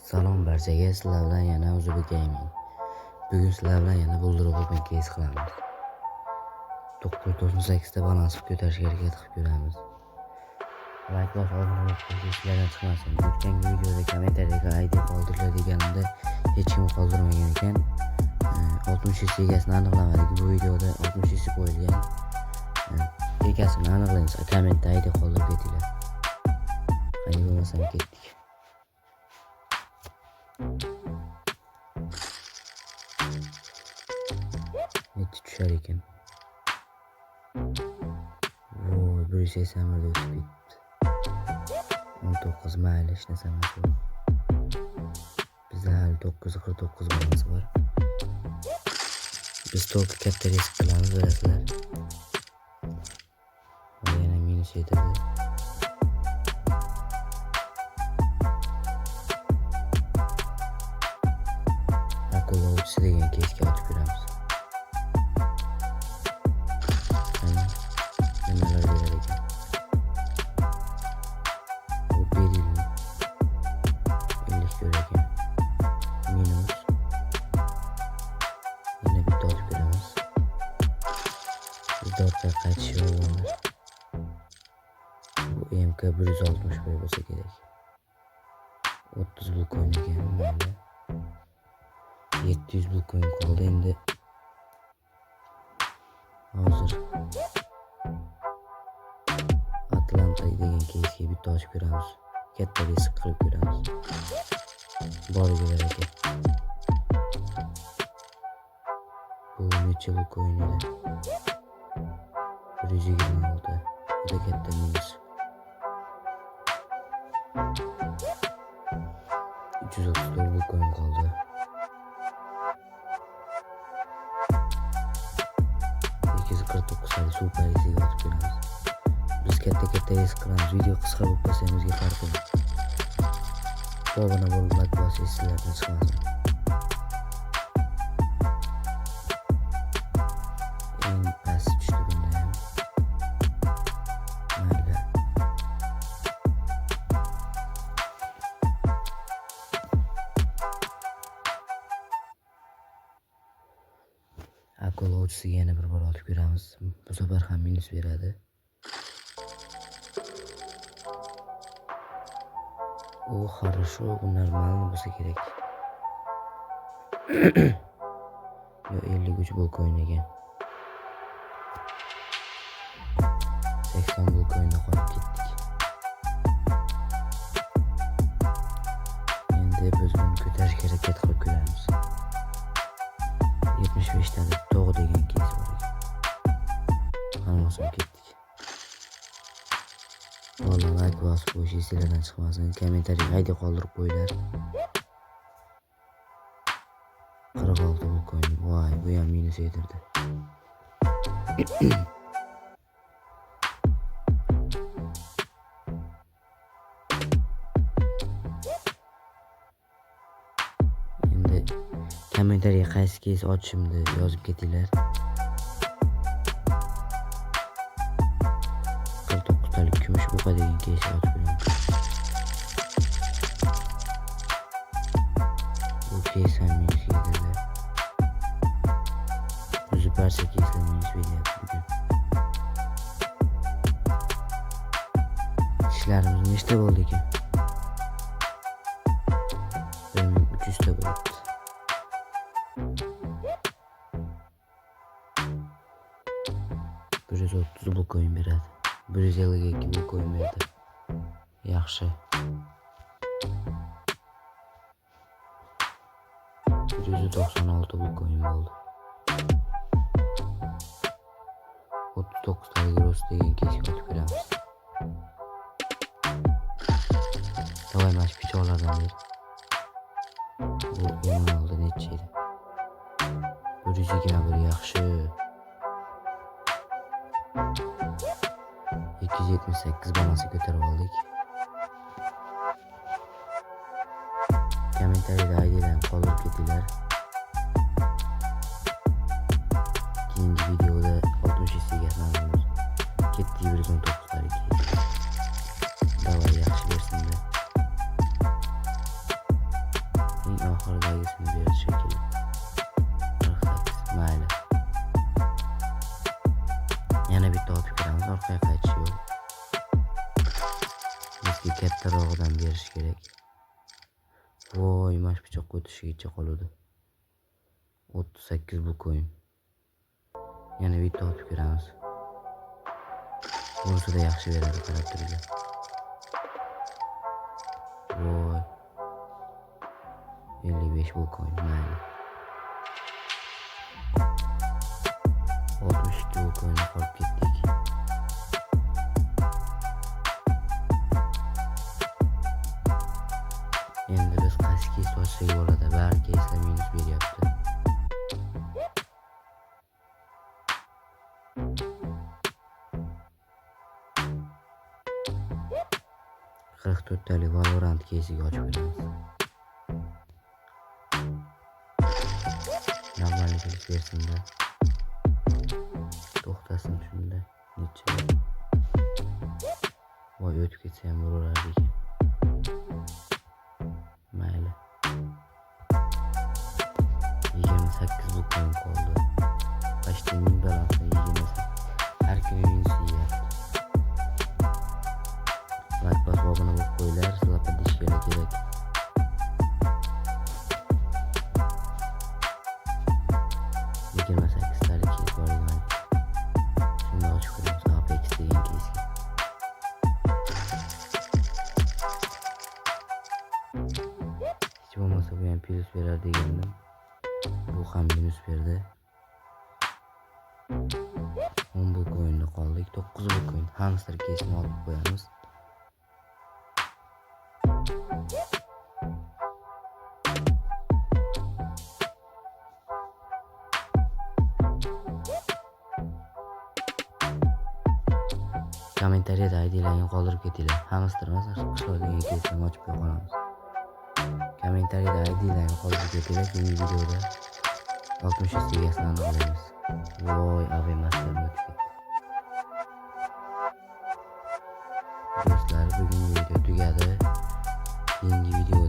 Salom barchaga, sizlar bilan yana Uzubi Gaming. Bugun sizlar bilan yana Builder Open Case qilamiz. 998 ta balans ko'tarishga harakat qilib ko'ramiz. Like bos, obuna bo'lib sizlardan chiqmasin. O'tgan videoda kommentariyga ID qoldiringlar deganimda hech kim qoldirmagan ekan. 60 egasini aniqlamadik. Bu videoda 60 qo'yilgan. Egasini aniqlaymiz. Kommentda ID qoldirib ketinglar. Qani bo'lmasam ketdik. Nechi tushar ekan. Voy, 180 da o'tib ketdi. 19 mayli hech narsa emas bu. Bizda hali 949 balans bor. Biz to'g'ri katta risk qilamiz, bilasizlar. Yana minus yetadi. Akula o'tisi degan kesga ochib ko'ramiz. Nimalar berar ekan. Bu beril 50 ko'rar ekan. Minus. Yana bitta ochib ko'ramiz. Bizda orqa qaytish yo'q. Bu MK 160 bo'lsa kerak. 30 blok o'ynagan menda. 700 blok o'yin qoldi endi. Hozir Atlanta degan keysga bitta ochib ko'ramiz. Katta risk qilib ko'ramiz. Boriga ekan. Bu necha blok o'yin edi? 126. Juda katta minus. 334 blok o'yin qoldi. 849 hali super riskiga otib ko'ramiz. Biz katta risk qilamiz. Video qisqa bo'lib qolsa bizga farq yo'q. Obuna bo'lib like bosing, sizlardan chiqmasin. Eng past tushdi bunda ham. Mayli. Akula o'tisiga yana bir bor otib ko'ramiz. Bu safar ham minus beradi. O, хорошо, bu normal bo'lsa kerak. Yo, 53 blok o'ynagan. 80 blok o'yinda qolib ketdik. Endi biz buni ko'tarishga harakat qilib ko'ramiz. 75 ta to'g'ri degan keys bor ekan. Hammasi ketdik. Valla like bosib qo'yish sizlardan chiqmasin. Kommentariyaga ID qoldirib qo'yinglar. 46 blok o'yin. Voy, bu ham minus yedirdi. Endi kommentariyaga qaysi keys ochishimni yozib ketinglar. 49 talik kumush buqa degan keys ochib ko'raman. Bu keys ham minus yedirdi. O'zi barcha keyslar minus beryapti bugun. Ishlarimiz nechta bo'ldi ekan? 1300 ta bo'ldi. Bir 130 blok o'yin beradi. 152 blok o'yin berdi. Yaxshi. 196 blok o'yin bo'ldi. 39 ta gross degan kesga otib ko'ramiz. Davay mash pichoqlardan ber. Bu yana oldi necha edi? 121 yaxshi. 278 balansi ko'tarib oldik. Kommentariyada ID'dan qoldirib ketinglar. Keyingi videoda 60 egasini olamiz. Ketdi 119 tarik. Davay yaxshi bersin-da. oxiridagisini berish shekilli. 48 mayli. Yana bitta otib kiramiz, orqaga qaytish yo'q. Bizga kattarog'idan berish kerak. Voy, mash pichoq o'tishigacha qoladi. 38 bu ko'yin. Yana bitta otib kiramiz. Bunisida yaxshi beradi, qarab turinglar. Voy. 55 bu ko'yin, mayli. 62 bu ko'yinga qolib ketdik. Endi biz qaysi keys ochsak bo'ladi? Bari keyslar minus beryapti. To'rttalik Valorant keysiga ochib beramiz. Normalni kelish bersin-da. To'xtasin shunda. Necha? Voy, o'tib ketsa ham uraveradi ekan. Mayli. 28 bu ko'yin qoldi. Почти 1000 balansa 28. Har kuni minus yeyapti. Like bosib obuna bo'lib qo'yinglar, sizlar podishkalar kerak. Sakkiztalik keys bor ekan. Shuni ochib ko'ramiz, Apex degan keysga. Hech bo'lmasa bu ham plus berar degandim. Bu ham minus berdi. 10 bu ko'yinda qoldik. 9 bu ko'yin. Hamster keysini olib qo'yamiz. Kommentariyada ID'larni qoldirib ketinglar. Hamster emas, qishloqdagi keysni ochib qo'yamiz. Kommentariyada ID'larni qoldirib ketinglar. Keyingi videoda 60 segasini aniqlaymiz. Voy, AVM'dan o'tib ketdi. Do'stlar, bugungi video tugadi. Keyingi video